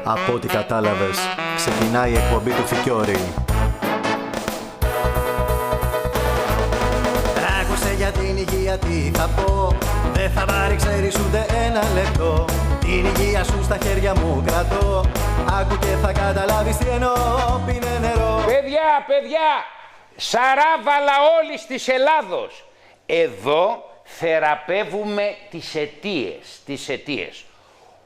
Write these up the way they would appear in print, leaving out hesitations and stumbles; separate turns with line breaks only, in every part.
Από ό,τι κατάλαβες, ξεκινάει η εκπομπή του Φικιόρη. Άκουσε για την υγεία τι θα πω. Δεν θα πάρει ξέρεις ούτε ένα λεπτό. Την υγεία σου στα χέρια μου κρατώ. Άκου και θα καταλάβεις τι εννοώ. Πίνε νερό.
Παιδιά, Σαράβαλα όλης της Ελλάδος. Εδώ θεραπεύουμε τις αιτίες.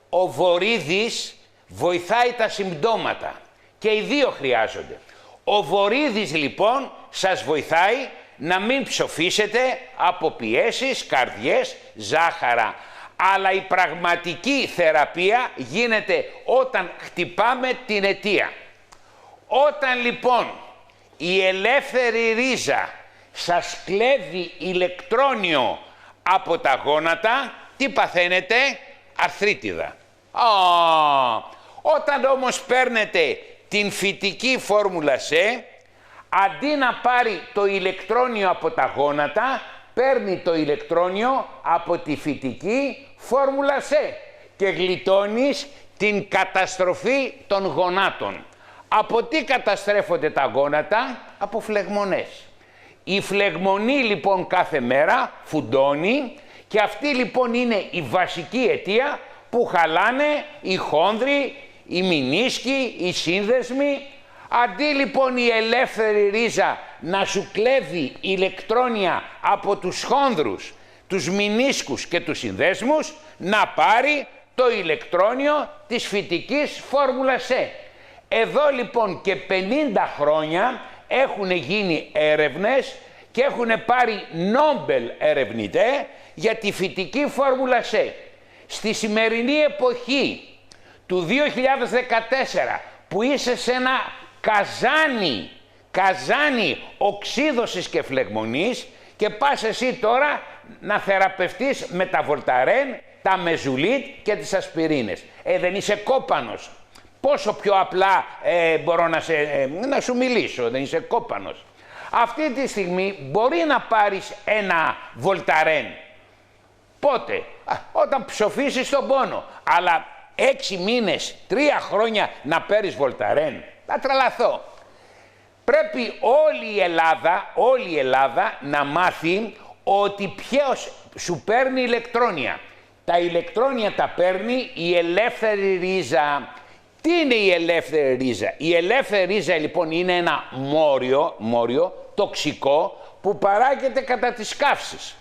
Ο Βορίδης βοηθάει τα συμπτώματα και οι δύο χρειάζονται. Ο Βορίδης λοιπόν σας βοηθάει να μην ψοφήσετε από πιέσεις, καρδιές, ζάχαρα. Αλλά η πραγματική θεραπεία γίνεται όταν χτυπάμε την αιτία. Όταν λοιπόν η ελεύθερη ρίζα σας κλέβει ηλεκτρόνιο από τα γόνατα, τι παθαίνετε? Αρθρίτιδα. Όταν όμως παίρνετε την φυτική φόρμουλα C, αντί να πάρει το ηλεκτρόνιο από τα γόνατα, παίρνει το ηλεκτρόνιο από τη φυτική φόρμουλα C και γλιτώνεις την καταστροφή των γονάτων. Από τι καταστρέφονται τα γόνατα? Από φλεγμονές. Η φλεγμονή λοιπόν κάθε μέρα φουντώνει και αυτή λοιπόν είναι η βασική αιτία που χαλάνε οι χόνδροι, οι μηνίσκοι, οι σύνδεσμοι. Αντί λοιπόν η ελεύθερη ρίζα να σου κλέβει ηλεκτρόνια από τους χόνδρους, τους μηνίσκους και τους συνδέσμους, να πάρει το ηλεκτρόνιο της φυτικής φόρμουλας C. Εδώ λοιπόν και 50 χρόνια έχουν γίνει έρευνες και έχουν πάρει Νόμπελ ερευνητές για τη φυτική φόρμουλα C. Στη σημερινή εποχή του 2014 που είσαι σε ένα καζάνι οξύδωσης και φλεγμονής και πας εσύ τώρα να θεραπευτείς με τα Βολταρέν, τα Μεζουλίτ και τις ασπιρίνες. Δεν είσαι κόπανος. Πόσο πιο απλά μπορώ να σου μιλήσω, δεν είσαι κόπανος. Αυτή τη στιγμή μπορεί να πάρεις ένα Βολταρέν. Πότε? Όταν ψοφήσεις τον πόνο. Αλλά 6 μήνες, 3 χρόνια να παίρνεις Βολταρέν. Θα τρελαθώ. Πρέπει όλη η Ελλάδα να μάθει ότι ποιος σου παίρνει ηλεκτρόνια. Τα ηλεκτρόνια τα παίρνει η ελεύθερη ρίζα. Τι είναι η ελεύθερη ρίζα? Η ελεύθερη ρίζα λοιπόν είναι ένα μόριο τοξικό που παράγεται κατά τις καύσεις.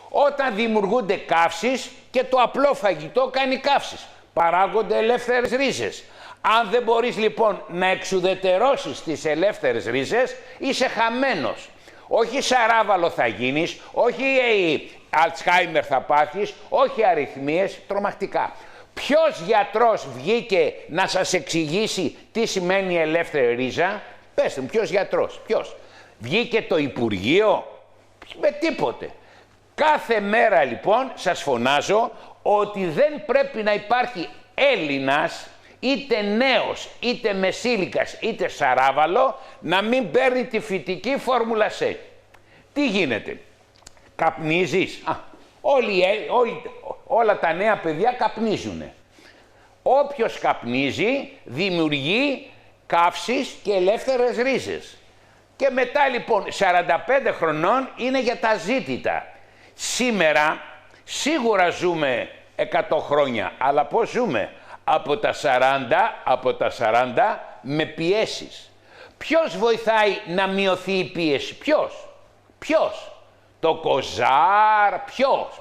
Όταν δημιουργούνται καύσεις και το απλό φαγητό κάνει καύσεις, παράγονται ελεύθερες ρίζες. Αν δεν μπορείς λοιπόν να εξουδετερώσεις τις ελεύθερες ρίζες, είσαι χαμένος. Όχι Σαράβαλο θα γίνεις, όχι Αλτσχάιμερ θα πάθεις, όχι αρρυθμίες, τρομακτικά. Ποιος γιατρός βγήκε να σας εξηγήσει τι σημαίνει ελεύθερη ρίζα? Πέστε μου, ποιος γιατρός, ποιος? Βγήκε το Υπουργείο? Με τίποτε. Κάθε μέρα λοιπόν σας φωνάζω ότι δεν πρέπει να υπάρχει Έλληνας, είτε νέος, είτε μεσήλικας, είτε Σαράβαλο, να μην παίρνει τη φυτική φόρμουλα C. Τι γίνεται? Καπνίζεις? Όλα τα νέα παιδιά καπνίζουνε. Όποιος καπνίζει δημιουργεί καύσεις και ελεύθερες ρίζες. Και μετά λοιπόν 45 χρονών είναι για τα ζήτητα. Σήμερα σίγουρα ζούμε 100 χρόνια, αλλά πώς ζούμε? Από τα 40 με πιέσεις. Ποιος βοηθάει να μειωθεί η πίεση? Ποιος? Το Κοζάρ?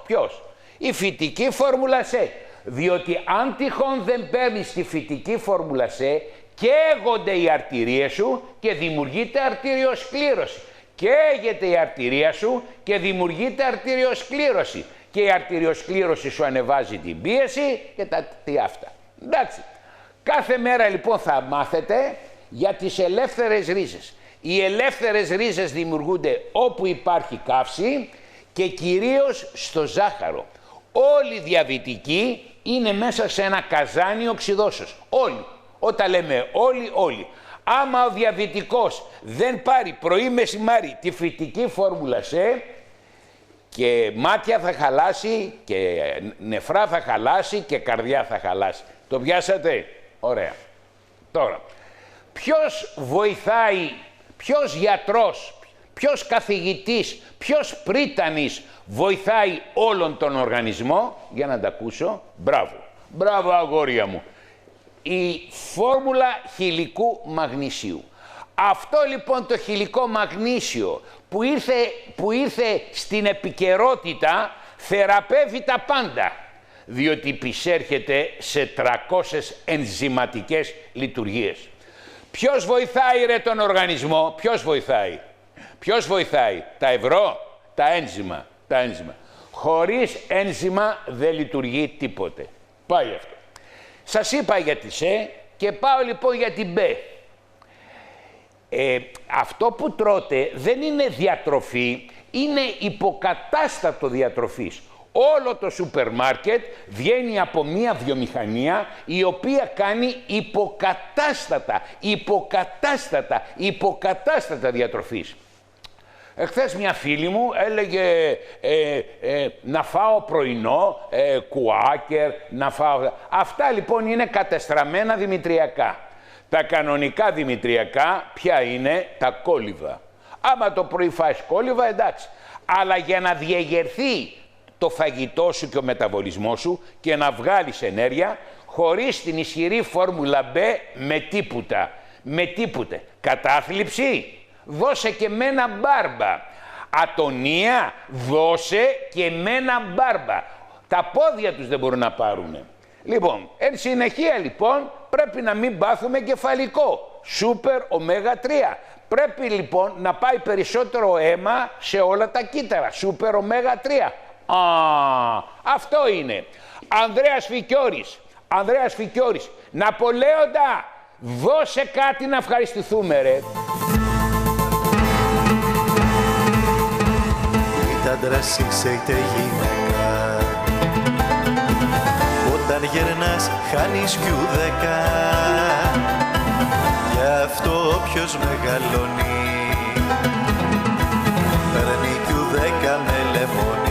Ποιος? Η φυτική φόρμουλα C. Διότι αν τυχόν δεν παίρνεις τη φυτική φόρμουλα C, καίγονται οι αρτηρίες σου και δημιουργείται αρτηριοσκλήρωση. Καίγεται η αρτηρία σου και δημιουργείται αρτηριοσκλήρωση. Και η αρτηριοσκλήρωση σου ανεβάζει την πίεση και αυτά. Εντάξει. Κάθε μέρα λοιπόν θα μάθετε για τις ελεύθερες ρίζες. Οι ελεύθερες ρίζες δημιουργούνται όπου υπάρχει καύση και κυρίως στο ζάχαρο. Όλοι οι διαβητικοί είναι μέσα σε ένα καζάνι οξυδώσεως. Όλοι. Όταν λέμε όλοι. Άμα ο διαβητικός δεν πάρει πρωί μεσημάρι τη φυτική φόρμουλα C, και μάτια θα χαλάσει και νεφρά θα χαλάσει και καρδιά θα χαλάσει. Το πιάσατε? Ωραία. Τώρα, ποιος βοηθάει, ποιος γιατρός, ποιος καθηγητής, ποιος πρίτανης βοηθάει όλον τον οργανισμό, για να τα ακούσω, μπράβο, μπράβο αγόρια μου, η φόρμουλα χυλικού μαγνησίου. Αυτό λοιπόν το χυλικό μαγνήσιο που ήρθε στην επικαιρότητα θεραπεύει τα πάντα, διότι υπησέρχεται σε 300 ενζηματικές λειτουργίες. Ποιος βοηθάει ρε τον οργανισμό, ποιος βοηθάει, ποιος βοηθάει, τα ευρώ, τα ένζημα, τα ένζημα. Χωρίς ένζημα δεν λειτουργεί τίποτε. Πάει αυτό. Σας είπα για τη ΣΕ και πάω λοιπόν για την ΜΠΕ. Αυτό που τρώτε δεν είναι διατροφή, είναι υποκατάστατο διατροφής. Όλο το σούπερ μάρκετ βγαίνει από μία βιομηχανία η οποία κάνει υποκατάστατα διατροφής. Εχθές μια φίλη μου έλεγε να φάω πρωινό, κουάκερ, να φάω... Αυτά λοιπόν είναι κατεστραμμένα δημητριακά. Τα κανονικά δημητριακά ποια είναι, τα κόλληβα. Άμα το πρωί φάεις κόλληβα εντάξει. Αλλά για να διεγερθεί το φαγητό σου και ο μεταβολισμός σου και να βγάλεις ενέργεια, χωρίς την ισχυρή φόρμουλα B, με τίποτα. Κατάθλιψη, δώσε και με ένα μπάρμπα. Ατονία, δώσε και με ένα μπάρμπα. Τα πόδια τους δεν μπορούν να πάρουνε. Λοιπόν, εν συνεχεία λοιπόν, πρέπει να μην πάθουμε κεφαλικό. Σούπερ ωμέγα 3. Πρέπει λοιπόν να πάει περισσότερο αίμα σε όλα τα κύτταρα. Σούπερ ωμέγα 3. Αυτό είναι. Ανδρέας Φικιώρης. Ναπολέοντα, δώσε κάτι να ευχαριστηθούμε ρε.
Είτε άντρας είσαι είτε γυναίκα, όταν γερνάς χάνεις Q10. Γι' αυτό ποιος μεγαλώνει παίρνει Q10 με λεμόνι.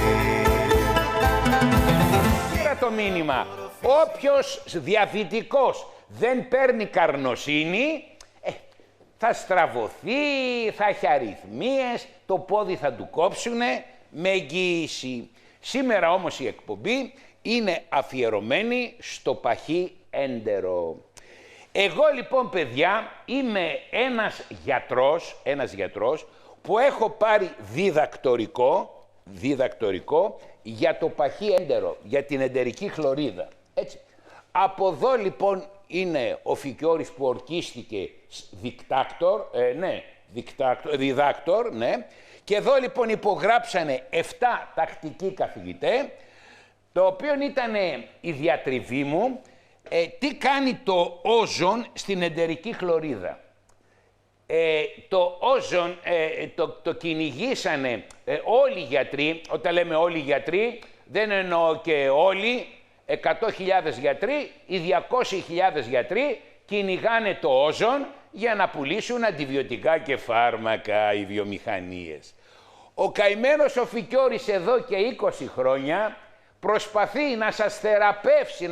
Πήρα το μήνυμα. Όποιος διαβητικός δεν παίρνει καρνοσίνη, θα στραβωθεί, θα έχει αρρυθμίες, το πόδι θα του κόψουνε με εγγύηση. Σήμερα όμως η εκπομπή είναι αφιερωμένη στο παχύ έντερο. Εγώ λοιπόν παιδιά είμαι ένας γιατρός που έχω πάρει διδακτορικό για το παχύ έντερο, για την εντερική χλωρίδα. Έτσι. Από εδώ λοιπόν είναι ο Φικιώρης που ορκίστηκε διδάκτορ, ναι. Και εδώ λοιπόν υπογράψανε 7 τακτικοί καθηγητές, το οποίο ήταν η διατριβή μου, τι κάνει το όζον στην εντερική χλωρίδα. Το όζον το κυνηγήσανε όλοι οι γιατροί. Όταν λέμε όλοι οι γιατροί, δεν εννοώ και όλοι, 100.000 γιατροί ή 200.000 γιατροί κυνηγάνε το όζον για να πουλήσουν αντιβιωτικά και φάρμακα οι βιομηχανίες. Ο καημένος ο Φικιώρης εδώ και 20 χρόνια προσπαθεί να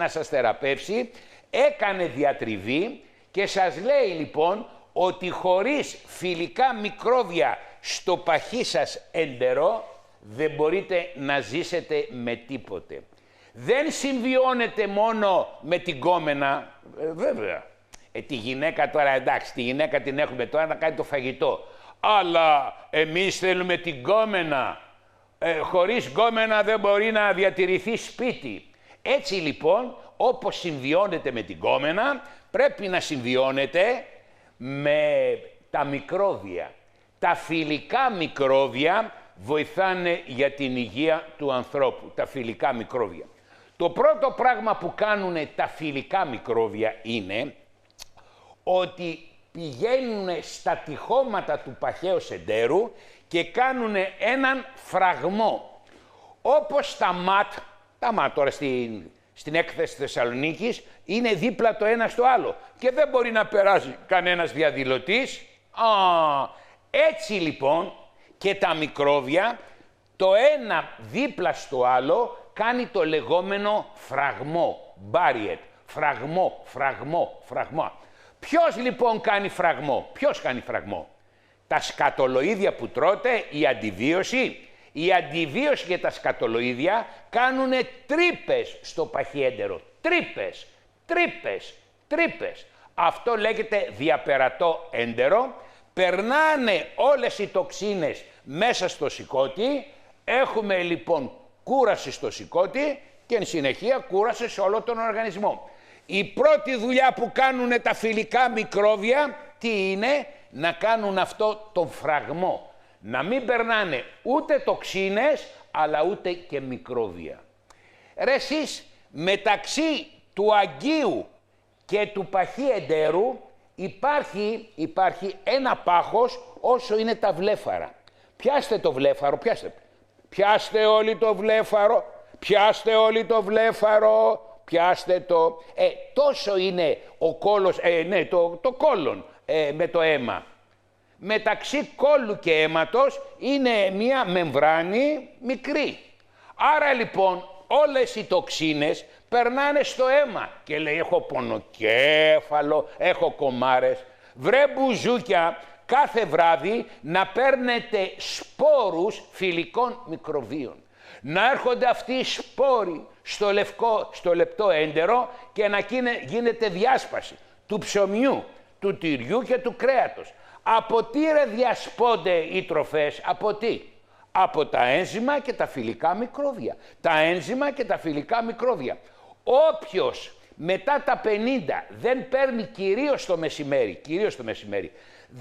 σας θεραπεύσει, έκανε διατριβή και σας λέει λοιπόν ότι χωρίς φιλικά μικρόβια στο παχύ σας έντερο δεν μπορείτε να ζήσετε με τίποτε. Δεν συμβιώνεται μόνο με την κόμενα, βέβαια. Τη γυναίκα τώρα, εντάξει, τη γυναίκα την έχουμε τώρα να κάνει το φαγητό. Αλλά εμείς θέλουμε την κόμενα. Χωρίς κόμενα δεν μπορεί να διατηρηθεί σπίτι. Έτσι λοιπόν, όπως συμβιώνεται με την κόμενα, πρέπει να συμβιώνεται με τα μικρόβια. Τα φιλικά μικρόβια βοηθάνε για την υγεία του ανθρώπου. Τα φιλικά μικρόβια. Το πρώτο πράγμα που κάνουν τα φιλικά μικρόβια είναι ότι πηγαίνουν στα τυχώματα του παχαίου εντέρου και κάνουν έναν φραγμό. Όπως τα ΜΑΤ τώρα στην έκθεση Θεσσαλονίκης είναι δίπλα το ένα στο άλλο και δεν μπορεί να περάσει κανένας διαδηλωτής. Έτσι λοιπόν και τα μικρόβια το ένα δίπλα στο άλλο κάνει το λεγόμενο φραγμό, barrier, φραγμό. Ποιος λοιπόν κάνει φραγμό, ποιος κάνει φραγμό? Τα σκατολοίδια που τρώτε, η αντιβίωση. Η αντιβίωση και τα σκατολοίδια κάνουν τρύπες στο παχιέντερο. Τρύπες, τρύπες, τρύπες. Αυτό λέγεται διαπερατό έντερο. Περνάνε όλες οι τοξίνες μέσα στο σηκώτη. Έχουμε λοιπόν κούραση στο σηκώτη και εν συνεχεία κούραση σε όλο τον οργανισμό. Η πρώτη δουλειά που κάνουν τα φιλικά μικρόβια, τι είναι? Να κάνουν αυτό τον φραγμό. Να μην περνάνε ούτε τοξίνες, αλλά ούτε και μικρόβια. Ρε εσείς, μεταξύ του αγκίου και του παχιεντέρου υπάρχει ένα πάχος όσο είναι τα βλέφαρα. Πιάστε το βλέφαρο, πιάστε. Πιάστε όλοι το βλέφαρο, πιάστε όλοι το βλέφαρο, πιάστε το. Τόσο είναι ο κόλος, το κόλλον με το αίμα. Μεταξύ κόλλου και αίματος είναι μία μεμβράνη μικρή. Άρα λοιπόν όλες οι τοξίνες περνάνε στο αίμα και λέει έχω πονοκέφαλο, έχω κομάρες. Βρε μπουζούκια, κάθε βράδυ να παίρνετε σπόρους φιλικών μικροβίων. Να έρχονται αυτοί οι σπόροι στο λεπτό έντερο και να γίνεται διάσπαση του ψωμιού, του τυριού και του κρέατος. Από τι ρε διασπώνται οι τροφές, από τι? Από τα ένζημα και τα φιλικά μικρόβια. Τα ένζημα και τα φιλικά μικρόβια. Όποιος μετά τα 50 δεν παίρνει κυρίως το μεσημέρι,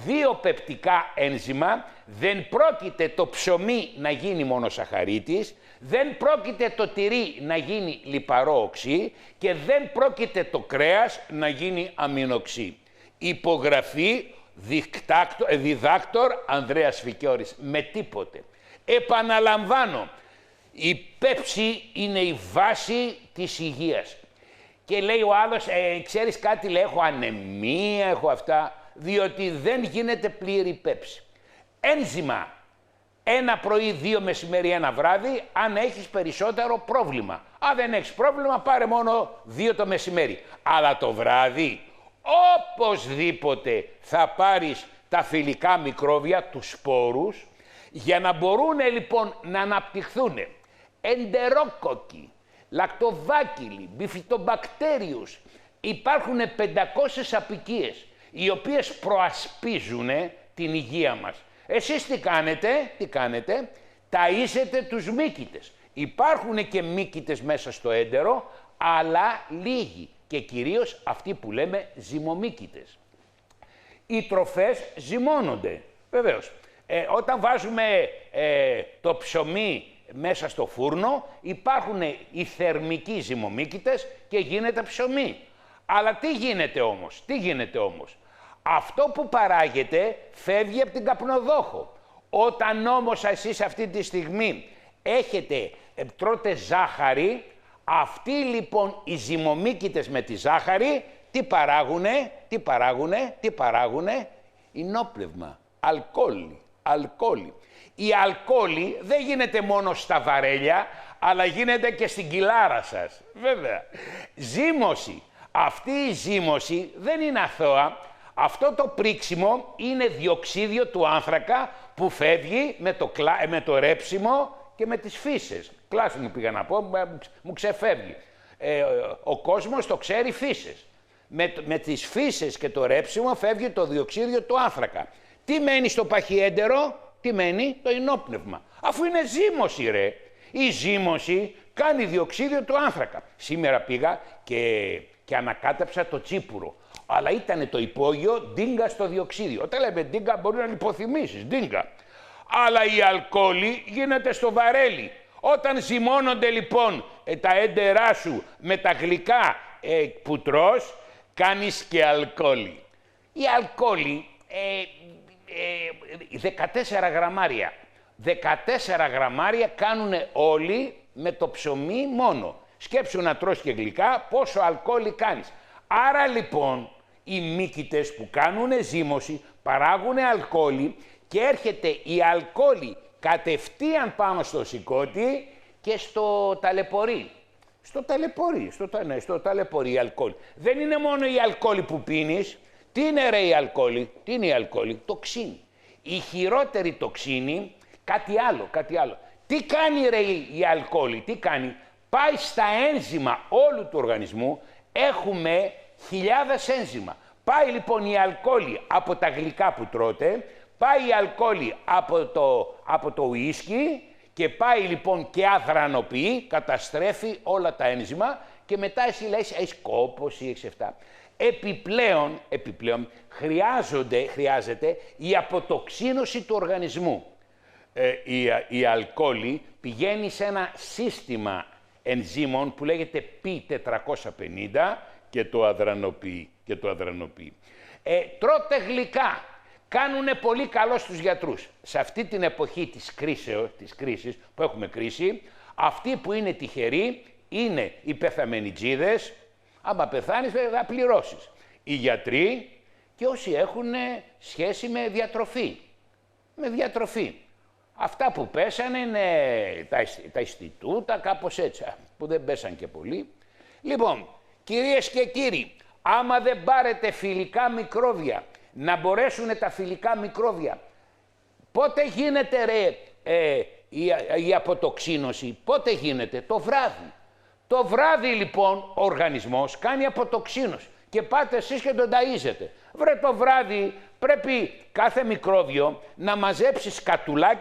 2 πεπτικά ένζημα, δεν πρόκειται το ψωμί να γίνει μονοσαχαρίτης, δεν πρόκειται το τυρί να γίνει λιπαρό οξύ και δεν πρόκειται το κρέας να γίνει αμινοξύ. Υπογραφή διδάκτορ Ανδρέας Φικιώρης, με τίποτε. Επαναλαμβάνω, η πέψη είναι η βάση της υγείας. Και λέει ο άλλος, ξέρεις κάτι, λέει, έχω ανεμία, έχω αυτά, διότι δεν γίνεται πλήρη πέψη. Ένζημα, 1 πρωί, 2 μεσημέρι, 1 βράδυ, αν έχεις περισσότερο πρόβλημα. Αν δεν έχεις πρόβλημα, πάρε μόνο 2 το μεσημέρι. Αλλά το βράδυ, οπωσδήποτε θα πάρεις τα φιλικά μικρόβια, τους σπόρους, για να μπορούν λοιπόν να αναπτυχθούν εντερόκοκκι, λακτοβάκιλοι, μπιφιτομπακτέριους. Υπάρχουν 500 αποικίες, οι οποίες προασπίζουν την υγεία μας. Εσείς τι κάνετε, ταΐζετε τους μύκητες. Υπάρχουν και μύκητες μέσα στο έντερο, αλλά λίγοι και κυρίως αυτοί που λέμε ζυμομύκητες. Οι τροφές ζυμώνονται, βεβαίως. Όταν βάζουμε το ψωμί μέσα στο φούρνο, υπάρχουν οι θερμικοί ζυμομύκητες και γίνεται ψωμί. Αλλά τι γίνεται όμως. Αυτό που παράγεται φεύγει από την καπνοδόχο. Όταν όμως εσείς αυτή τη στιγμή τρώτε ζάχαρη, αυτοί λοιπόν οι ζυμομύκητες με τη ζάχαρη τι παράγουνε, ενόπνευμα, αλκοόλι. Η αλκοόλη δεν γίνεται μόνο στα βαρέλια, αλλά γίνεται και στην κοιλάρα σας, βέβαια. Ζύμωση. Αυτή η ζύμωση δεν είναι αθώα. Αυτό το πρίξιμο είναι διοξίδιο του άνθρακα που φεύγει με το ρέψιμο και με τις φύσες. Κλάση μου πήγα να πω, μου ξεφεύγει. Ο κόσμος το ξέρει φύσες. Με τις φύσες και το ρέψιμο φεύγει το διοξίδιο του άνθρακα. Τι μένει στο παχιέντερο, τι μένει? Το ενόπνευμα. Αφού είναι ζύμωση ρε. Η ζύμωση κάνει διοξίδιο του άνθρακα. Σήμερα πήγα και ανακάτεψα το τσίπουρο. Αλλά ήταν το υπόγειο ντίγκα στο διοξίδιο. Όταν λέμε ντίγκα μπορεί να λιποθυμήσεις, ντίγκα. Αλλά η αλκοόλη γίνεται στο βαρέλι. Όταν ζυμώνονται λοιπόν τα έντερά σου με τα γλυκά που τρως, κάνεις και αλκοόλη. Η αλκοόλη 14 γραμμάρια. 14 γραμμάρια κάνουν όλοι με το ψωμί μόνο. Σκέψου να τρως και γλυκά, πόσο αλκοόλη κάνεις. Άρα λοιπόν οι μύκητες που κάνουν ζύμωση παράγουν αλκοόλη και έρχεται η αλκοόλη κατευθείαν πάνω στο σηκώτη και στο ταλαιπωρεί. Στο ταλαιπωρεί η αλκοόλη. Δεν είναι μόνο η αλκοόλη που πίνεις, Τι είναι ρε η αλκοόλη, τι είναι η αλκοόλη, τοξίνη. Η χειρότερη τοξίνη, κάτι άλλο. Τι κάνει ρε η αλκοόλη, τι κάνει, πάει στα ένζημα όλου του οργανισμού, έχουμε χιλιάδες ένζημα. Πάει λοιπόν η αλκοόλη από τα γλυκά που τρώτε, πάει η αλκοόλη από το ουίσκι και πάει λοιπόν και αδρανοποιεί, καταστρέφει όλα τα ένζημα και μετά εσύ λες έχεις κόπωση, έχεις αυτά. Επιπλέον χρειάζεται η αποτοξίνωση του οργανισμού. Η αλκοόλη πηγαίνει σε ένα σύστημα ενζήμων που λέγεται P450 και το αδρανοποιεί. Τρώτε γλυκά. Κάνουνε πολύ καλό στους γιατρούς. Σε αυτή την εποχή της κρίσης, που έχουμε κρίση, αυτοί που είναι τυχεροί είναι οι πεθαμενιτζίδες. Άμα πεθάνεις θα πληρώσεις. Οι γιατροί και όσοι έχουν σχέση με διατροφή. Αυτά που πέσανε είναι τα Ινστιτούτα, κάπως έτσι, που δεν πέσαν και πολύ. Λοιπόν, κυρίες και κύριοι, άμα δεν πάρετε φιλικά μικρόβια, να μπορέσουν τα φιλικά μικρόβια, πότε γίνεται ρε η αποτοξίνωση, πότε γίνεται, το βράδυ. Το βράδυ λοιπόν ο οργανισμός κάνει αποτοξίνωση και πάτε εσείς και τον ταΐζετε. Βρε το βράδυ πρέπει κάθε μικρόβιο να μαζέψει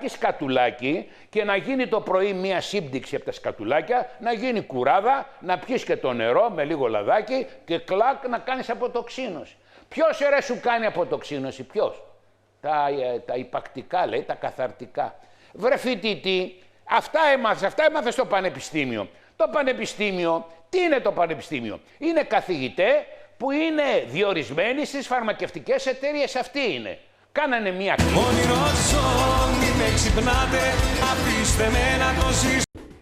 σκατουλάκι και να γίνει το πρωί μία σύμπτυξη από τα σκατουλάκια, να γίνει κουράδα, να πιεις και το νερό με λίγο λαδάκι και κλακ να κάνεις αποτοξίνωση. Ποιος ρε σου κάνει αποτοξίνωση, ποιος? Τα υπακτικά λέει, τα καθαρτικά. Βρε φοιτητή, αυτά έμαθες στο πανεπιστήμιο. Το πανεπιστήμιο, τι είναι το πανεπιστήμιο? Είναι καθηγητές που είναι διορισμένοι στις φαρμακευτικές εταιρείες, αυτοί είναι. Κάνανε μία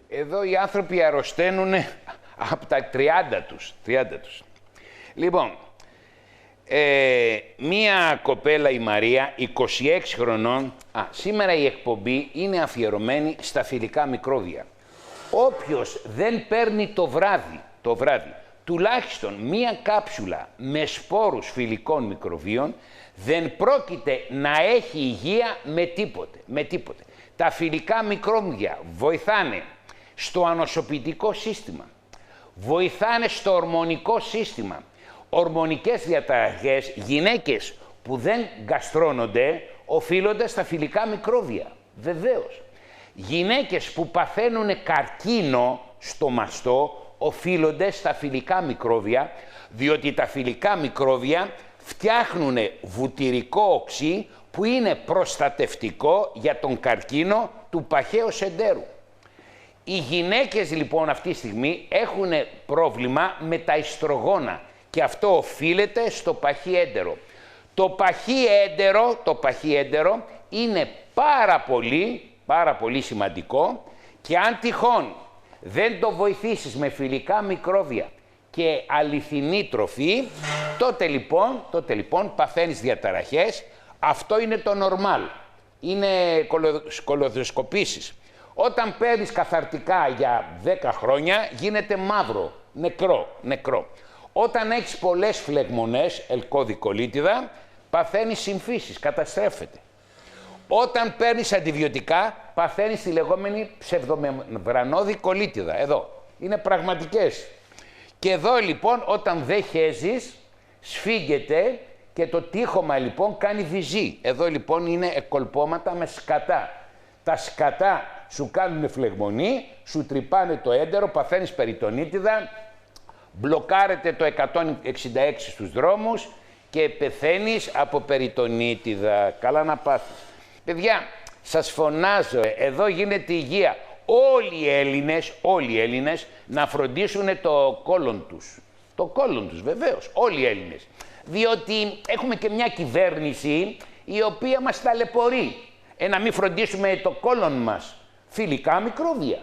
Εδώ οι άνθρωποι αρρωσταίνουν από τα 30 τους. Λοιπόν, μία κοπέλα η Μαρία, 26 χρονών, σήμερα η εκπομπή είναι αφιερωμένη στα φιλικά μικρόβια. Όποιος δεν παίρνει το βράδυ, τουλάχιστον μία κάψουλα με σπόρους φιλικών μικροβίων, δεν πρόκειται να έχει υγεία με τίποτε. Τα φιλικά μικρόβια βοηθάνε στο ανοσοποιητικό σύστημα, βοηθάνε στο ορμονικό σύστημα. Ορμονικές διαταραχές, γυναίκες που δεν γκαστρώνονται, οφείλονται στα φιλικά μικρόβια, βεβαίως. Γυναίκες που παθαίνουν καρκίνο στο μαστό, οφείλονται στα φιλικά μικρόβια, διότι τα φιλικά μικρόβια φτιάχνουν βουτυρικό οξύ που είναι προστατευτικό για τον καρκίνο του παχαίου εντέρου. Οι γυναίκες λοιπόν αυτή τη στιγμή έχουν πρόβλημα με τα ιστρογόνα και αυτό οφείλεται στο παχύ έντερο. Το παχύ έντερο είναι πάρα πολύ σημαντικό και αν τυχόν δεν το βοηθήσεις με φιλικά μικρόβια και αληθινή τροφή, τότε λοιπόν παθαίνεις διαταραχές. Αυτό είναι το νορμάλ. Είναι κολοδοσκοπήσεις. Όταν παίρνεις καθαρτικά για 10 χρόνια, γίνεται μαύρο, νεκρό. Όταν έχεις πολλές φλεγμονές, ελκώδη-κολίτιδα, παθαίνεις συμφίσεις, καταστρέφεται. Όταν παίρνεις αντιβιωτικά, παθαίνεις τη λεγόμενη ψευδομεμβρανώδη κολίτιδα. Εδώ. Είναι πραγματικές. Και εδώ λοιπόν, όταν δεν χέζεις, σφίγγεται και το τείχομα λοιπόν κάνει βυζί. Εδώ λοιπόν είναι εκολπώματα με σκατά. Τα σκατά σου κάνουν φλεγμονή, σου τρυπάνε το έντερο, παθαίνεις περιτονίτιδα, μπλοκάρεται το 166 στους δρόμους και πεθαίνεις από περιτονίτιδα. Καλά να πάθεις. Παιδιά, σας φωνάζω, εδώ γίνεται υγεία. Όλοι οι Έλληνες να φροντίσουν το κόλλον τους. Το κόλλον τους, βεβαίως, όλοι οι Έλληνες. Διότι έχουμε και μια κυβέρνηση η οποία μας ταλαιπωρεί. Να μην φροντίσουμε το κόλλον μας. Φιλικά μικρόβια.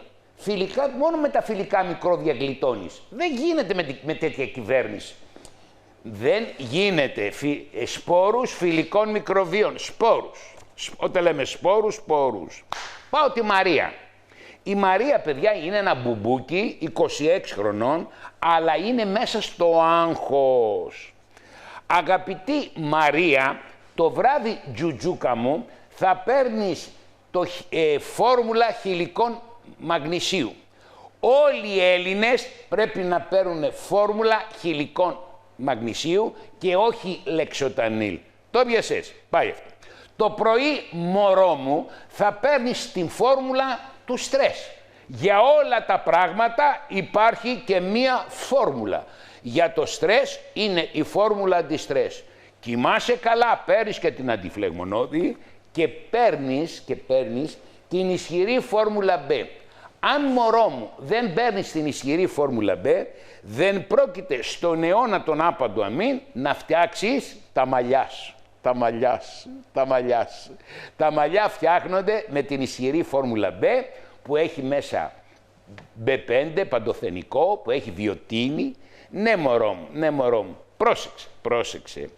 Μόνο με τα φιλικά μικρόβια γλιτώνεις. Δεν γίνεται με τέτοια κυβέρνηση. Δεν γίνεται. Σπόρους φιλικών μικροβίων. Σπόρους. Όταν λέμε σπόρους. Πάω τη Μαρία. Η Μαρία, παιδιά, είναι ένα μπουμπούκι, 26 χρονών, αλλά είναι μέσα στο άγχος. Αγαπητή Μαρία, το βράδυ τζουτζούκα μου θα παίρνεις το φόρμουλα χιλικών μαγνησίου. Όλοι οι Έλληνες πρέπει να παίρνουν φόρμουλα χιλικών μαγνησίου και όχι λεξοτανίλ. Το πιασες, πάει αυτό. Το πρωί, μωρό μου, θα παίρνεις την φόρμουλα του στρες. Για όλα τα πράγματα υπάρχει και μία φόρμουλα. Για το στρες είναι η φόρμουλα αντιστρες. Κοιμάσαι καλά, παίρνεις και την αντιφλεγμονώδη και παίρνεις την ισχυρή φόρμουλα B. Αν, μωρό μου, δεν παίρνεις την ισχυρή φόρμουλα B, δεν πρόκειται στον αιώνα τον άπαντο αμήν να φτιάξεις τα μαλλιά σου. Τα μαλλιά φτιάχνονται με την ισχυρή φόρμουλα B που έχει μέσα B5, παντοθενικό, που έχει βιοτίνη. Ναι, μωρό μου, πρόσεξε.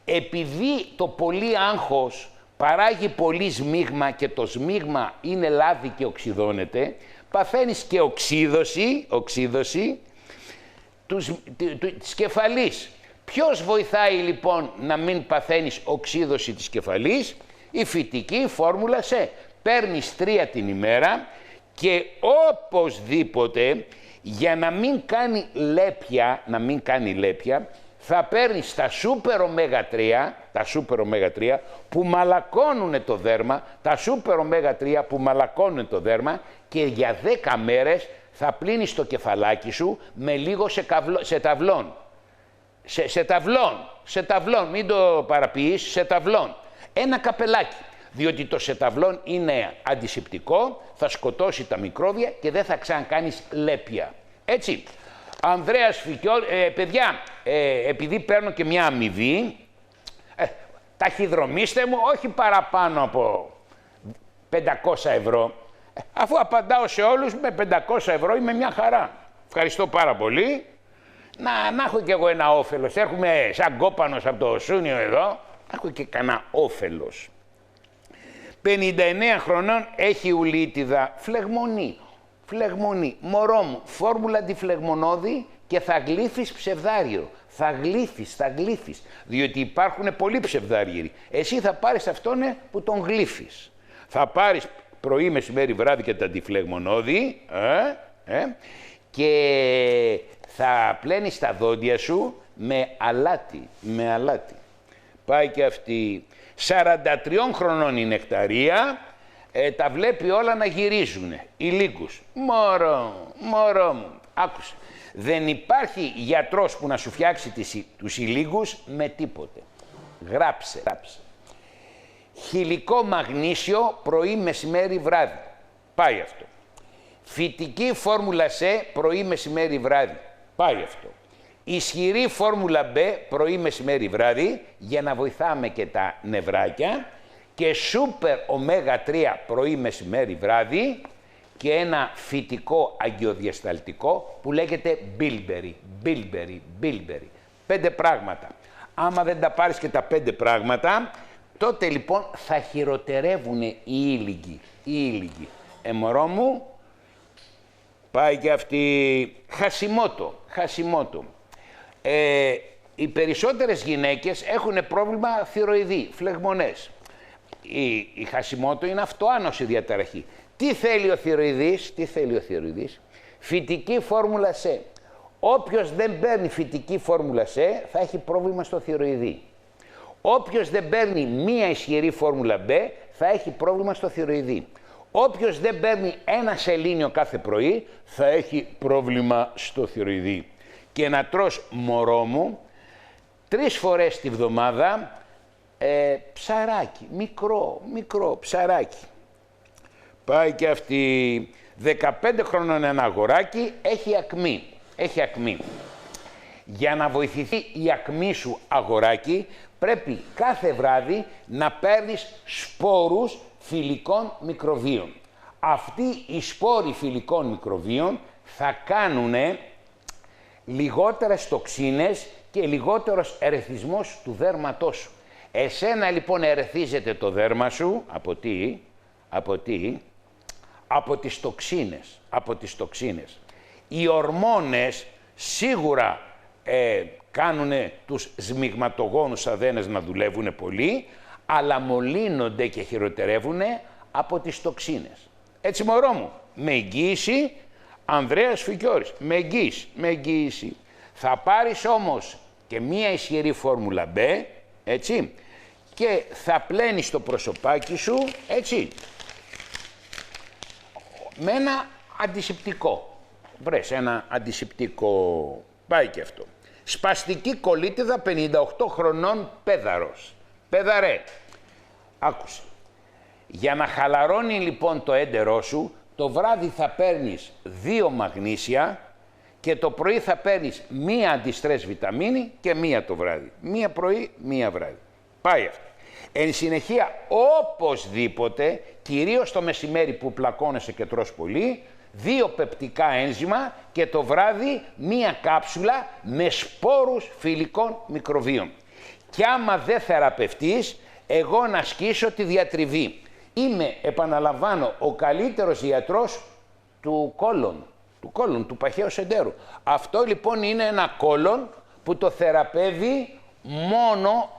Επειδή το πολύ άγχος παράγει πολύ σμίγμα και το σμίγμα είναι λάδι και οξυδώνεται, παθαίνεις και οξύδωση της κεφαλής. Ποιος βοηθάει λοιπόν να μην παθαίνεις οξύδωση της κεφαλής? Η φυτική φόρμουλα C. Παίρνεις 3 την ημέρα και οπωσδήποτε, για να μην κάνει λέπια, θα παίρνεις τα σούπερ ωμέγα 3 που μαλακώνουν το δέρμα, και για 10 μέρες θα πλύνεις το κεφαλάκι σου με λίγο σε ταυλών, μην το παραποιείς, σε ταυλών. Ένα καπελάκι, διότι το σεταυλών είναι αντισηπτικό, θα σκοτώσει τα μικρόβια και δεν θα ξανακάνεις λέπια. Έτσι. Ανδρέας Φικιόλ, παιδιά, επειδή παίρνω και μια αμοιβή, ταχυδρομήστε μου, όχι παραπάνω από 500 ευρώ. Αφού απαντάω σε όλους, με 500 ευρώ είμαι μια χαρά. Ευχαριστώ πάρα πολύ. Να έχω κι εγώ ένα όφελος. Έρχομαι σαν κόπανος από το Σούνιο εδώ, να έχω και κανένα όφελος. 59 χρονών, έχει ουλίτιδα, φλεγμονή. Μωρό μου, φόρμουλα αντιφλεγμονώδη και θα γλύφεις ψευδάριο. Θα γλύφεις, διότι υπάρχουν πολλοί ψευδάριοι. Εσύ θα πάρεις αυτόν που τον γλύφεις. Θα πάρεις πρωί, μεσημέρι, βράδυ και τα αντιφλεγμονώδη και θα πλένεις τα δόντια σου με αλάτι. Πάει και αυτή. 43 χρονών η Νεκταρία, τα βλέπει όλα να γυρίζουν. Ηλίκους. Μωρό μου, άκουσε. Δεν υπάρχει γιατρός που να σου φτιάξει τους ηλίκους με τίποτε. Γράψε. Χιλικό μαγνήσιο πρωί, μεσημέρι, βράδυ. Πάει αυτό. Φυτική φόρμουλα C πρωί, μεσημέρι, βράδυ. Πάει αυτό. Ισχυρή φόρμουλα B πρωί, μεσημέρι, βράδυ, για να βοηθάμε και τα νευράκια, και σούπερ ωμέγα 3 πρωί, μεσημέρι, βράδυ, και ένα φυτικό αγκιοδιασταλτικό που λέγεται Bilberry. 5 πράγματα. Άμα δεν τα πάρεις και τα 5 πράγματα, τότε λοιπόν θα χειροτερεύουν οι ήλικοι. Μωρό μου, πάει και αυτή. Χασιμότο. Οι περισσότερες γυναίκες έχουν πρόβλημα θυροειδή, φλεγμονές. Η χασιμότο είναι αυτοάνωση διαταραχή. Τι θέλει ο θυροειδής? Φυτική φόρμουλα C. Όποιος δεν παίρνει φυτική φόρμουλα C θα έχει πρόβλημα στο θυροειδή. Όποιος δεν παίρνει μία ισχυρή φόρμουλα B θα έχει πρόβλημα στο θυροειδή. Όποιος δεν παίρνει ένα σελήνιο κάθε πρωί θα έχει πρόβλημα στο θυροειδή. Και να τρως, μωρό μου, 3 φορές τη βδομάδα ψαράκι, μικρό ψαράκι. Πάει και αυτή. 15 χρονών ένα αγοράκι, έχει ακμή. Για να βοηθηθεί η ακμή σου, αγοράκι, πρέπει κάθε βράδυ να παίρνεις σπόρους φιλικών μικροβίων. Αυτοί οι σπόροι φιλικών μικροβίων θα κάνουν λιγότερες τοξίνες και λιγότερος ερεθισμός του δέρματός σου. Εσένα λοιπόν ερεθίζεται το δέρμα σου από τις τοξίνες. Οι ορμόνες σίγουρα κάνουν τους σμιγματογόνους αδένες να δουλεύουν πολύ, αλλά μολύνονται και χειροτερεύουν από τις τοξίνες. Έτσι, μωρό μου, με εγγύηση, Ανδρέας Φικιώρης, με εγγύηση. Θα πάρεις όμως και μία ισχυρή φόρμουλα B, έτσι, και θα πλένεις το προσωπάκι σου, έτσι, με ένα αντισηπτικό. Βρες ένα αντισηπτικό, πάει και αυτό. Σπαστική κολίτιδα 58 χρονών πέδαρος. Πέδαρε, άκουσε. Για να χαλαρώνει λοιπόν το έντερό σου, το βράδυ θα παίρνεις 2 μαγνήσια και το πρωί θα παίρνεις 1 αντιστρες βιταμίνη και 1 το βράδυ. 1 πρωί, 1 βράδυ. Πάει αυτό. Εν συνεχεία, οπωσδήποτε, κυρίως το μεσημέρι που πλακώνεσαι και τρως πολύ, 2 πεπτικά ένζημα και το βράδυ 1 κάψουλα με σπόρους φιλικών μικροβίων. Κι άμα δεν θεραπευτείς, εγώ να ασκήσω τη διατριβή. Είμαι, επαναλαμβάνω, ο καλύτερος ιατρός του κόλλον, του παχαίου εντέρου. Αυτό λοιπόν είναι ένα κόλλον που το θεραπεύει μόνο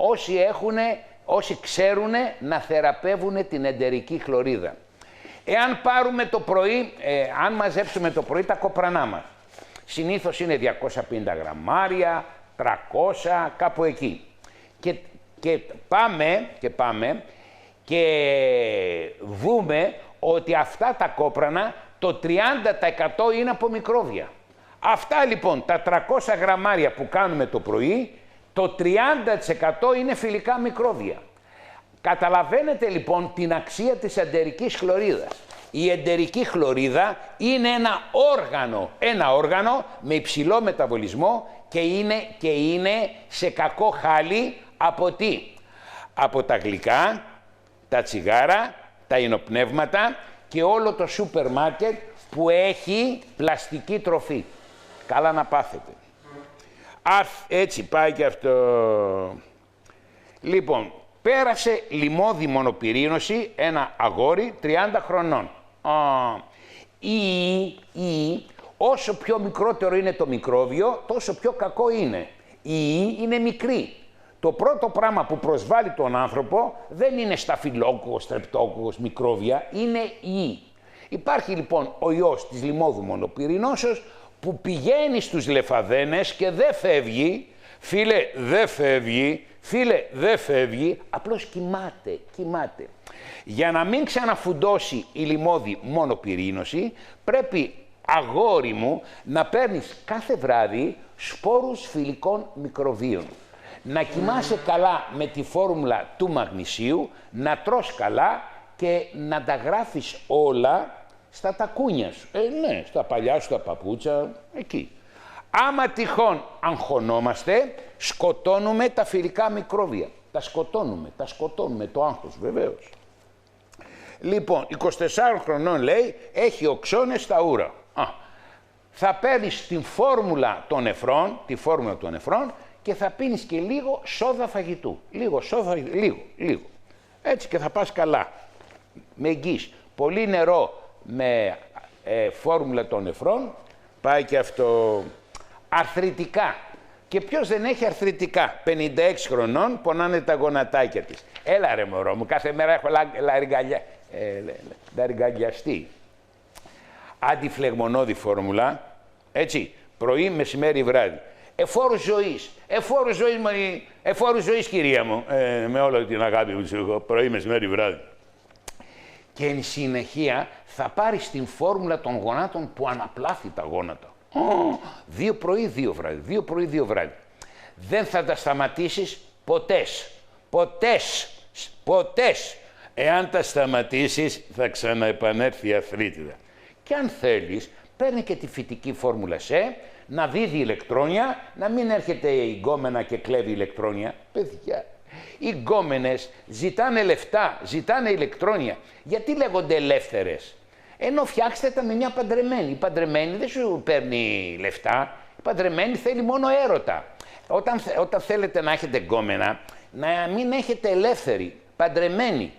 όσοι ξέρουν να θεραπεύουν την εντερική χλωρίδα. Εάν πάρουμε το πρωί, αν μαζέψουμε το πρωί τα κοπρανά μας, συνήθως είναι 250 γραμμάρια, 300, κάπου εκεί. Και πάμε και δούμε ότι αυτά τα κόπρανα το 30% είναι από μικρόβια. Αυτά λοιπόν τα 300 γραμμάρια που κάνουμε το πρωί, το 30% είναι φιλικά μικρόβια. Καταλαβαίνετε λοιπόν την αξία της εντερικής χλωρίδας. Η εντερική χλωρίδα είναι ένα όργανο με υψηλό μεταβολισμό και είναι σε κακό χάλι από τι? Από τα γλυκά, τα τσιγάρα, τα υνοπνεύματα και όλο το σούπερ μάρκετ που έχει πλαστική τροφή. Καλά να πάθετε. Έτσι πάει και αυτό. Λοιπόν, πέρασε λιμώδη μονοπυρήνωση ένα αγόρι 30 χρονών. Όσο πιο μικρότερο είναι το μικρόβιο, τόσο πιο κακό είναι. Η είναι μικρή. Το πρώτο πράγμα που προσβάλλει τον άνθρωπο δεν είναι σταφυλόκοκος, στρεπτόκοκος, μικρόβια, είναι η. Υπάρχει λοιπόν ο ιός της λιμώδου μονοπυρηνώσεως που πηγαίνει στους λεφαδένες και δεν φεύγει. Φίλε, δεν φεύγει, απλώς κοιμάται. Για να μην ξαναφουντώσει η λιμώδη μονοπυρήνωση, πρέπει, αγόρι μου, να παίρνεις κάθε βράδυ σπόρους φιλικών μικροβίων. Να κοιμάσαι καλά με τη φόρμουλα του μαγνησίου, να τρως καλά και να τα γράφεις όλα στα τακούνια σου. Ναι, στα παλιά σου τα παπούτσα, εκεί. Άμα τυχόν αγχωνόμαστε, σκοτώνουμε τα φιλικά μικρόβια. Τα σκοτώνουμε, το άγχος βεβαίως. Λοιπόν, 24 χρονών λέει, έχει οξώνες στα ούρα. Θα παίρνεις τη φόρμουλα των νεφρών, και θα πίνεις και λίγο σόδα φαγητού. Λίγο. Έτσι και θα πας καλά. Με εγγύς. Πολύ νερό με φόρμουλα των νεφρών. Πάει και αυτό. Αρθρητικά. Και ποιος δεν έχει αρθρητικά? 56 χρονών, πονάνε τα γονατάκια της. Έλα ρε μωρό μου, κάθε μέρα έχω λαριγκαλιαστεί. Αντιφλεγμονώδη φόρμουλα, έτσι, πρωί, μεσημέρι, βράδυ. Εφόρου ζωής, κυρία μου, με όλη την αγάπη μου, πρωί, μεσημέρι, βράδυ. Και εν συνεχεία θα πάρεις την φόρμουλα των γονάτων που αναπλάθει τα γόνατα. 2 πρωί, 2 βράδυ. Δεν θα τα σταματήσεις ποτές. Εάν τα σταματήσεις θα ξαναεπανέλθει η αρθρίτιδα. Και αν θέλεις, παίρνει και τη φυτική φόρμουλα σε, να δίδει ηλεκτρόνια, να μην έρχεται η γκόμενα και κλέβει ηλεκτρόνια. Παιδιά, οι γκόμενες ζητάνε λεφτά, ζητάνε ηλεκτρόνια. Γιατί λέγονται ελεύθερες? Ενώ φτιάξτε τα με μια παντρεμένη. Η παντρεμένη δεν σου παίρνει λεφτά. Η παντρεμένη θέλει μόνο έρωτα. Όταν θέλετε να έχετε γκόμενα, να μην έχετε ελεύθερη, παντρεμένη.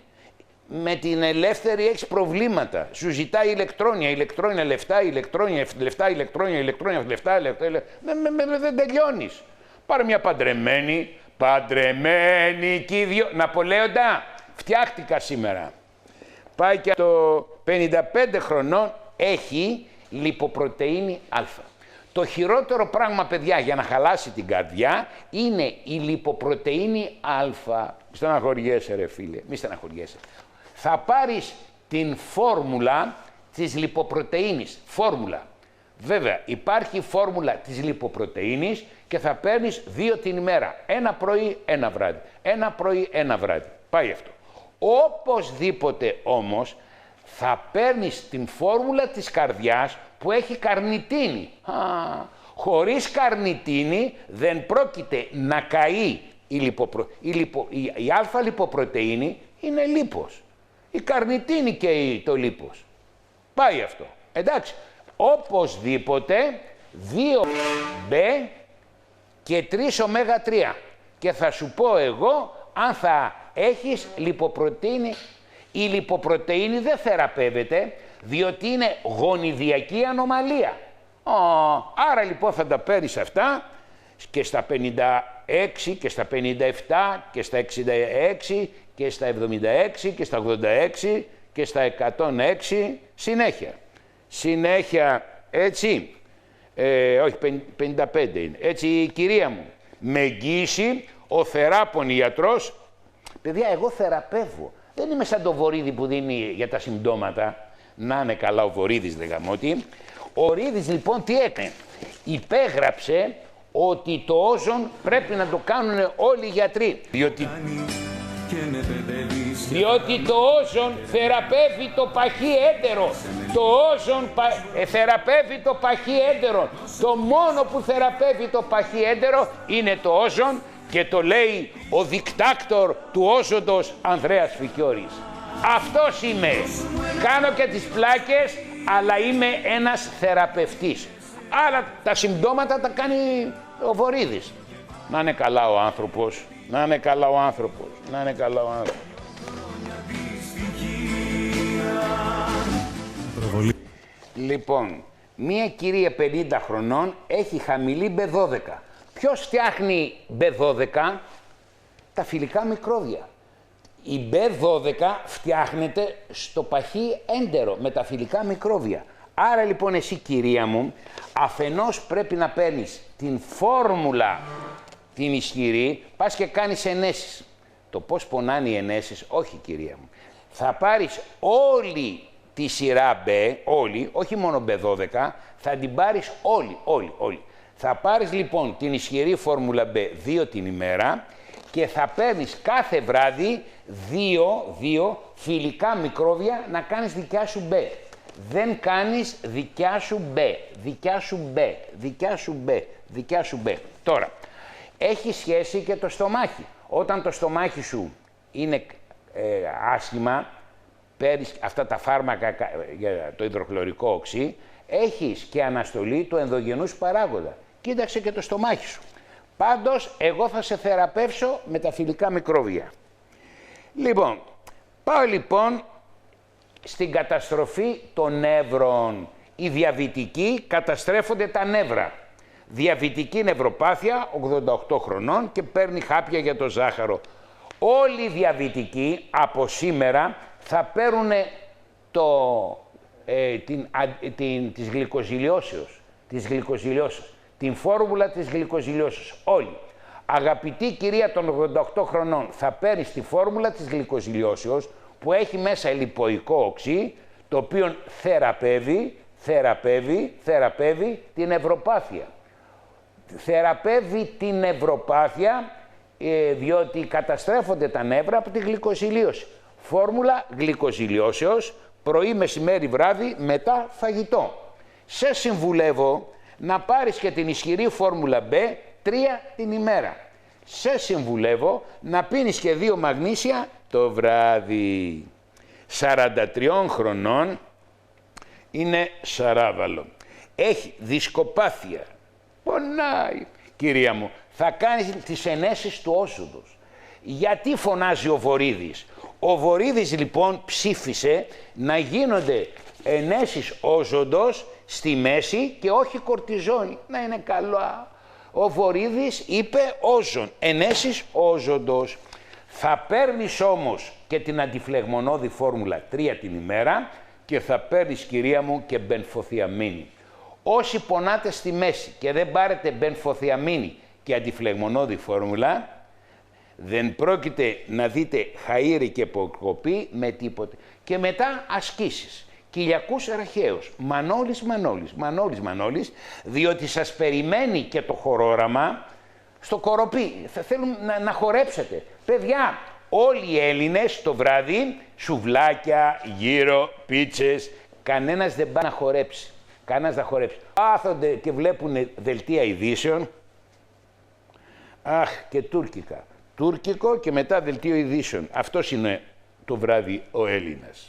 Με την ελεύθερη έχεις προβλήματα. Σου ζητάει ηλεκτρόνια, λεφτά. Δεν τελειώνεις. Πάρε μια παντρεμένη κι οι δυο. Ναπολέοντα, φτιάχτηκα σήμερα. Πάει και το 55 χρονών έχει λιποπρωτεΐνη Α. Το χειρότερο πράγμα, παιδιά, για να χαλάσει την καρδιά είναι η λιποπρωτεΐνη Α. Μη στεναχωριέσαι, ρε φίλε, μη στεναχωριέσαι. Θα πάρεις την φόρμουλα της λιποπρωτεΐνης. Φόρμουλα. Βέβαια, υπάρχει η φόρμουλα της λιποπρωτεΐνης και θα παίρνεις 2 την ημέρα. Ένα πρωί, ένα βράδυ. Ένα πρωί, ένα βράδυ. Πάει αυτό. Οπωσδήποτε όμως θα παίρνεις την φόρμουλα της καρδιάς που έχει καρνιτίνη. Χωρίς καρνιτίνη δεν πρόκειται να καεί η α-λιποπρωτεΐνη, είναι λίπος. Η καρνιτίνη καίει το λίπος. Πάει αυτό. Εντάξει. Οπωσδήποτε 2B και 3 ω3. Και θα σου πω εγώ αν θα έχεις λιποπρωτεΐνη. Η λιποπρωτεΐνη δεν θεραπεύεται, διότι είναι γονιδιακή ανομαλία. Άρα λοιπόν θα τα παίρνεις αυτά και στα 56 και στα 57 και στα 66 και στα 76 και στα 86 και στα 106 συνέχεια. Συνέχεια έτσι, όχι 55 είναι, έτσι κυρία μου, με εγγύηση ο θεράπων ιατρός. Παιδιά, εγώ θεραπεύω. Δεν είμαι σαν το Βορίδη που δίνει για τα συμπτώματα. Να είναι καλά ο Βορίδης, δε γαμώτη. Ο Βορίδης λοιπόν τι έκανε. Υπέγραψε ότι το όζον πρέπει να το κάνουν όλοι οι γιατροί. Διότι το όζον θεραπεύει το παχύ έντερο. Το όζον θεραπεύει το παχύ έντερο. Το μόνο που θεραπεύει το παχύ έντερο είναι το όζον και το λέει ο δικτάκτορ του όζοντος Ανδρέας Φικιώρης. Αυτός είμαι. Κάνω και τις πλάκες, αλλά είμαι ένας θεραπευτής. Άρα τα συμπτώματα τα κάνει ο Βορίδης. Να είναι καλά ο άνθρωπος. Να είναι καλά ο άνθρωπος. Να είναι καλά ο άνθρωπος. Λοιπόν, μία κυρία 50 χρονών έχει χαμηλή B12. Ποιος φτιάχνει B12? Τα φιλικά μικρόβια. Η B12 φτιάχνεται στο παχύ έντερο με τα φιλικά μικρόβια. Άρα λοιπόν εσύ κυρία μου, αφενός πρέπει να παίρνεις την φόρμουλα την ισχυρή, πας και κάνεις ενέσεις. Το πώς πονάνε οι ενέσεις, όχι κυρία μου. Θα πάρεις όλη τη σειρά B, όλη, όχι μόνο B12, θα την πάρεις όλη. Θα πάρεις λοιπόν την ισχυρή φόρμουλα B 2 την ημέρα και θα παίρνεις κάθε βράδυ 2 φιλικά μικρόβια να κάνεις δικιά σου B. Δεν κάνεις δικιά σου B, δικιά σου B. Τώρα, έχει σχέση και το στομάχι. Όταν το στομάχι σου είναι άσχημα, παίρνεις αυτά τα φάρμακα για το υδροχλωρικό οξύ, έχεις και αναστολή του ενδογενούς παράγοντα. Κοίταξε και το στομάχι σου. Πάντως, εγώ θα σε θεραπεύσω με τα φιλικά μικρόβια. Λοιπόν, πάω λοιπόν στην καταστροφή των νεύρων. Οι διαβητικοί καταστρέφονται τα νεύρα. Διαβητική νευροπάθεια, 88 χρονών και παίρνει χάπια για το ζάχαρο. Όλοι οι διαβητικοί από σήμερα θα παίρνουν της γλυκοζηλιώσεως, την φόρμουλα της γλυκοζηλιώσεως. Όλοι. Αγαπητή κυρία των 88 χρονών, θα παίρνεις τη φόρμουλα της γλυκοζηλιώσεως που έχει μέσα λιποϊκό οξύ, το οποίο θεραπεύει την νευροπάθεια. Θεραπεύει την νευροπάθεια διότι καταστρέφονται τα νεύρα από τη γλυκοζηλίωση. Φόρμουλα γλυκοζηλιώσεως, πρωί, μεσημέρι, βράδυ, μετά φαγητό. Σε συμβουλεύω να πάρεις και την ισχυρή φόρμουλα B 3 την ημέρα. Σε συμβουλεύω να πίνεις και 2 μαγνήσια το βράδυ. 43 χρονών, είναι σαράβαλο. Έχει δισκοπάθεια. Πονάει. Κυρία μου, θα κάνεις τις ενέσεις του όζοντος. Γιατί φωνάζει ο Βορίδης? Ο Βορίδης λοιπόν ψήφισε να γίνονται ενέσεις όζοντος στη μέση και όχι κορτιζόνη. Να είναι καλά. Ο Βορίδης είπε όζον, ενέσεις όζοντος. Θα παίρνεις όμως και την αντιφλεγμονώδη φόρμουλα 3 την ημέρα και θα παίρνεις, κυρία μου, και μπενφοθιαμίνη. Όσοι πονάτε στη μέση και δεν πάρετε μπενφοθιαμίνη και αντιφλεγμονώδη φόρμουλα, δεν πρόκειται να δείτε χαΐρι και προκοπή με τίποτε. Και μετά ασκήσεις. Κυλιακούς Ραχαίος, Μανώλης, διότι σας περιμένει και το χορόραμα στο Κοροπή. Θα θέλουν να χορέψετε. Παιδιά, όλοι οι Έλληνες το βράδυ, σουβλάκια, γύρω, πίτσες, κανένας δεν πάει να χορέψει. Κανένας δεν χορέψει. Κάθονται και βλέπουν δελτία ειδήσεων. Αχ, και τουρκικά. Τουρκικό και μετά δελτίο ειδήσεων. Αυτός είναι το βράδυ ο Έλληνας.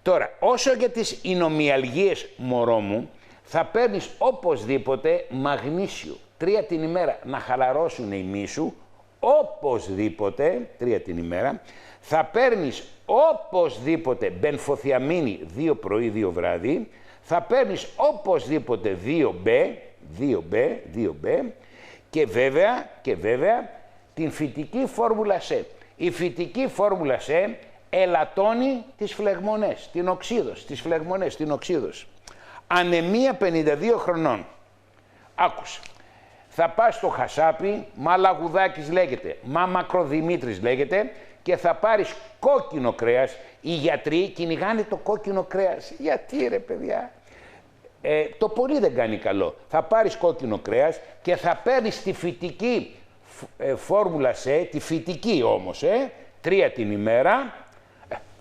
Τώρα, όσο για τις ινομιαλγίες, μωρό μου, θα παίρνεις οπωσδήποτε μαγνήσιο. 3 την ημέρα να χαλαρώσουν οι μυς σου. Οπωσδήποτε, 3 την ημέρα. Θα παίρνεις οπωσδήποτε μπενφοθιαμίνη 2 πρωί, 2 βράδυ. Θα παίρνεις οπωσδήποτε 2B και βέβαια την φυτική φόρμουλα ΣΕ. Η φυτική φόρμουλα ΣΕ ελαττώνει τις φλεγμονές, την οξύδωση, τις φλεγμονές, την οξύδωση. Ανεμία 52 χρονών. Άκουσε. Θα πας στο Χασάπι, Μαλαγουδάκης λέγεται, Μακροδημήτρης λέγεται, και θα πάρεις κόκκινο κρέας. Οι γιατροί κυνηγάνε το κόκκινο κρέας. Γιατί ρε παιδιά? Το πολύ δεν κάνει καλό. Θα πάρεις κόκκινο κρέας και θα παίρνεις τη φυτική φόρμουλα ΣΕ, τη φυτική όμως, 3 την ημέρα.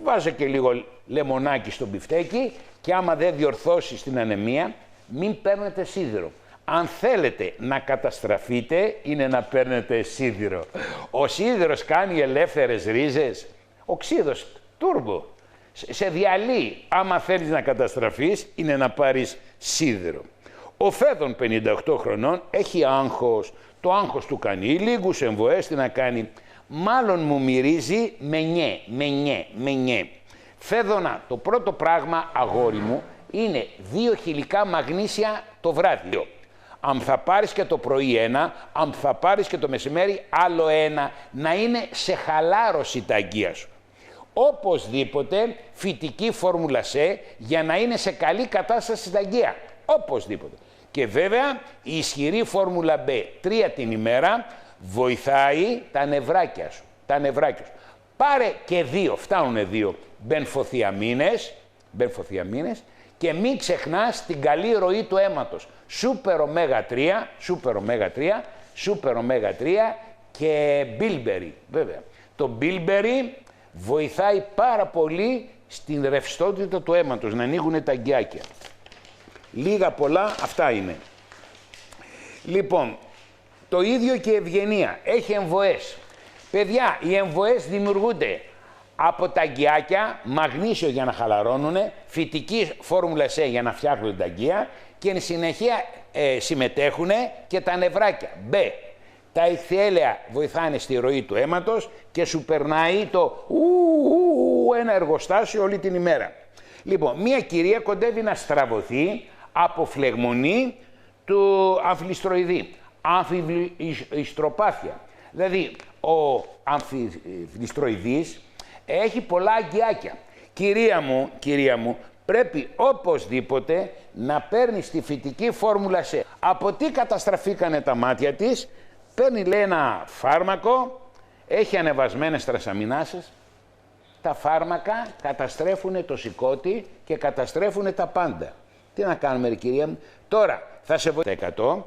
Βάζε και λίγο λεμονάκι στο μπιφτέκι και άμα δεν διορθώσεις την ανεμία, μην παίρνετε σίδηρο. Αν θέλετε να καταστραφείτε, είναι να παίρνετε σίδηρο. Ο σίδηρος κάνει ελεύθερες ρίζες. Ο ξύδος, τούρμπο, σε διαλύει. Άμα θέλεις να καταστραφείς, είναι να πάρεις σίδηρο. Ο Φέδων, 58 χρονών, έχει άγχος. Το άγχος του κάνει λίγους εμβοές, τι να κάνει? Μάλλον μου μυρίζει με νιέ. Φέδωνα, το πρώτο πράγμα, αγόρι μου, είναι 2 χιλικά μαγνήσια το βράδυ. Αν θα πάρεις και το πρωί 1, αν θα πάρεις και το μεσημέρι άλλο 1, να είναι σε χαλάρωση τα αγκία σου. Οπωσδήποτε φυτική φόρμουλα ΣΕ για να είναι σε καλή κατάσταση τα αγκία. Οπωσδήποτε. Και βέβαια η ισχυρή φόρμουλα B 3 την ημέρα βοηθάει τα νευράκια σου. Τα νευράκια σου. Πάρε και 2, φτάνουν 2 μπενφοθιαμίνες και μην ξεχνάς την καλή ροή του αίματος. Σούπερ ωμέγα 3 και μπίλμπερι, βέβαια. Το μπίλμπερι βοηθάει πάρα πολύ στην ρευστότητα του αίματος, να ανοίγουν τα αγκιάκια. Λίγα πολλά, αυτά είναι. Λοιπόν, το ίδιο και η ευγενία. Έχει εμβοές. Παιδιά, οι εμβοές δημιουργούνται από τα αγκιάκια, μαγνήσιο για να χαλαρώνουν, φυτική φόρμουλα ΣΕ για να φτιάχνουν τα αγκία και εν συνεχεία συμμετέχουν και τα νευράκια. Τα ηχθιέλαια βοηθάνε στη ροή του αίματος και σου περνάει το ένα εργοστάσιο όλη την ημέρα. Λοιπόν, μία κυρία κοντεύει να στραβωθεί από φλεγμονή του αμφιλιστροειδή, αμφιλιστροπάθεια. Δηλαδή, ο αμφιλιστροειδής έχει πολλά αγκιάκια. Κυρία μου, πρέπει οπωσδήποτε να παίρνεις τη φυτική φόρμουλα ΣΕ. Από τι καταστραφήκανε τα μάτια της? Παίρνει, λέει, ένα φάρμακο, έχει ανεβασμένες τρασαμινάσεις. Τα φάρμακα καταστρέφουν το σηκώτη και καταστρέφουν τα πάντα. Τι να κάνουμε, ρε κυρία μου? Τώρα θα σε βοηθήσω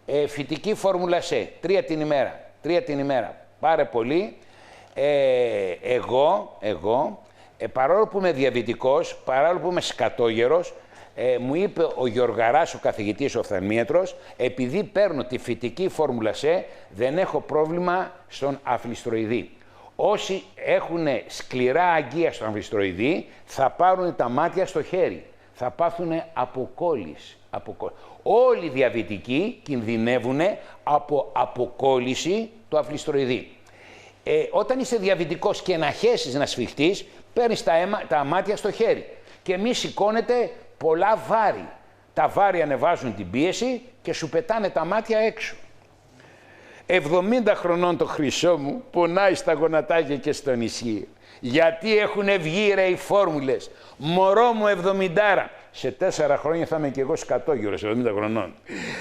100. Φυτική φόρμουλα ΣΕ, 3 την ημέρα. 3 την ημέρα. Πάρε πολύ. Εγώ, παρόλο που είμαι διαβητικός, παρόλο που είμαι σκατόγερος, μου είπε ο Γιωργαράς, ο καθηγητής, ο οφθαλμίατρος, επειδή παίρνω τη φυτική φόρμουλα ΣΕ, δεν έχω πρόβλημα στον αμφιλιστροειδή. Όσοι έχουν σκληρά αγκία στον αμφιλιστροειδή, θα πάρουν τα μάτια στο χέρι. Θα πάθουν αποκόλληση. Όλοι οι διαβητικοί κινδυνεύουν από αποκόλληση του αμφιλιστροειδή. Όταν είσαι διαβητικός και να χέσεις, να σφιχτείς, παίρνεις τα μάτια στο χέρι και μη σηκώνετε πολλά βάρη. Τα βάρη ανεβάζουν την πίεση και σου πετάνε τα μάτια έξω. 70 χρονών το χρυσό μου πονάει στα γονατάκια και στο νησί. Γιατί έχουν βγει ρε οι φόρμουλες. Μωρό μου 70. Σε 4 χρόνια θα είμαι και εγώ σκατόγυρος 70 χρονών.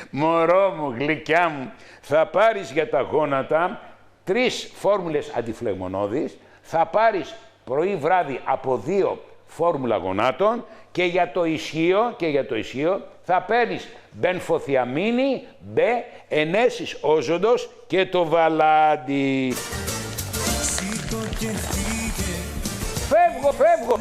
Μωρό μου, γλυκιά μου, θα πάρεις για τα γόνατα 3 φόρμουλες αντιφλεγμονώδεις, θα πάρεις πρωί βράδυ από 2 φόρμουλα γονάτων και για το ισχύο θα παίρνεις μπενφοθιαμίνη, μπε, ενέσεις όζοντος και το βαλάντι. Φεύγω!